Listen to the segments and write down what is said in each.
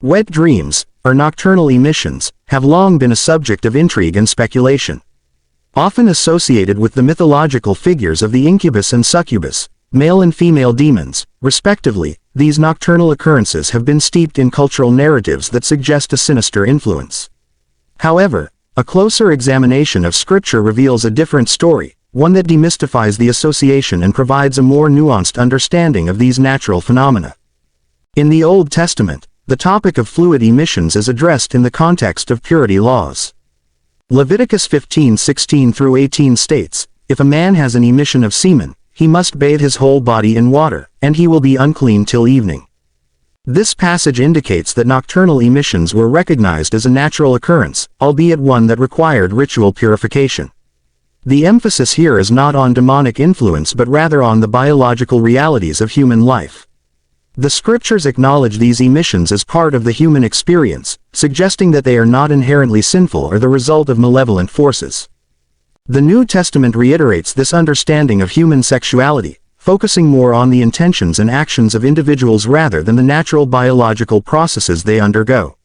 Wet dreams, or nocturnal emissions, have long been a subject of intrigue and speculation. Often associated with the mythological figures of the Incubus and Succubus, male and female demons, respectively, these nocturnal occurrences have been steeped in cultural narratives that suggest a sinister influence. However, a closer examination of Scripture reveals a different story, one that demystifies the association and provides a more nuanced understanding of these natural phenomena. In the Old Testament, the topic of fluid emissions is addressed in the context of purity laws. Leviticus 15:16-18 states, "If a man has an emission of semen, he must bathe his whole body in water, and he will be unclean till evening." This passage indicates that nocturnal emissions were recognized as a natural occurrence, albeit one that required ritual purification. The emphasis here is not on demonic influence but rather on the biological realities of human life. The Scriptures acknowledge these emissions as part of the human experience, suggesting that they are not inherently sinful or the result of malevolent forces. The New Testament reiterates this understanding of human sexuality, focusing more on the intentions and actions of individuals rather than the natural biological processes they undergo.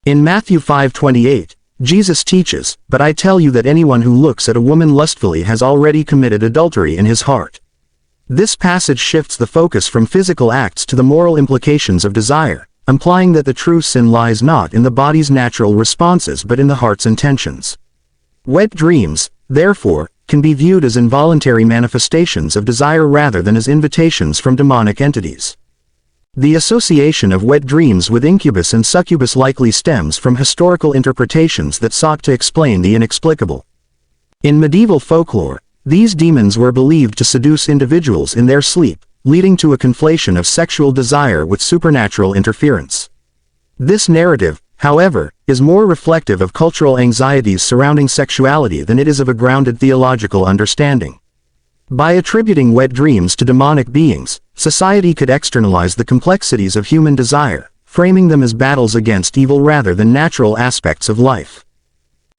In Matthew 5:28, Jesus teaches, "But I tell you that anyone who looks at a woman lustfully has already committed adultery in his heart." This passage shifts the focus from physical acts to the moral implications of desire, implying that the true sin lies not in the body's natural responses but in the heart's intentions. Wet dreams, therefore, can be viewed as involuntary manifestations of desire rather than as invitations from demonic entities. The association of wet dreams with Incubus and Succubus likely stems from historical interpretations that sought to explain the inexplicable. In medieval folklore, these demons were believed to seduce individuals in their sleep, leading to a conflation of sexual desire with supernatural interference. This narrative, however, is more reflective of cultural anxieties surrounding sexuality than it is of a grounded theological understanding. By attributing wet dreams to demonic beings, society could externalize the complexities of human desire, framing them as battles against evil rather than natural aspects of life.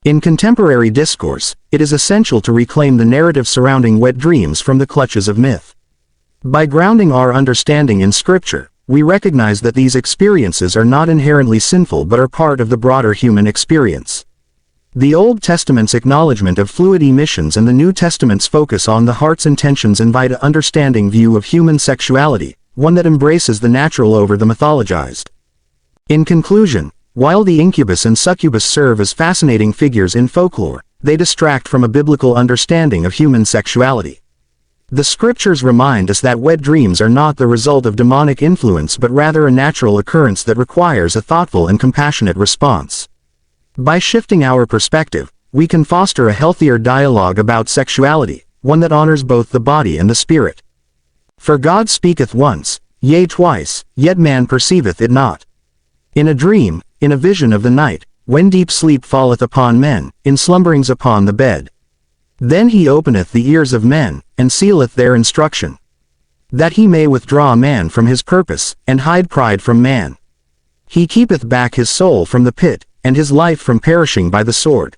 In contemporary discourse, it is essential to reclaim the narrative surrounding wet dreams from the clutches of myth. By grounding our understanding in Scripture, we recognize that these experiences are not inherently sinful but are part of the broader human experience. The Old Testament's acknowledgement of fluid emissions and the New Testament's focus on the heart's intentions invite an understanding view of human sexuality, one that embraces the natural over the mythologized. In conclusion, while the Incubus and Succubus serve as fascinating figures in folklore, they distract from a biblical understanding of human sexuality. The Scriptures remind us that wet dreams are not the result of demonic influence but rather a natural occurrence that requires a thoughtful and compassionate response. By shifting our perspective, we can foster a healthier dialogue about sexuality, one that honors both the body and the spirit. For God speaketh once, yea twice, yet man perceiveth it not. In a dream, in a vision of the night, when deep sleep falleth upon men, in slumberings upon the bed. Then he openeth the ears of men, and sealeth their instruction. That he may withdraw a man from his purpose, and hide pride from man. He keepeth back his soul from the pit, and his life from perishing by the sword.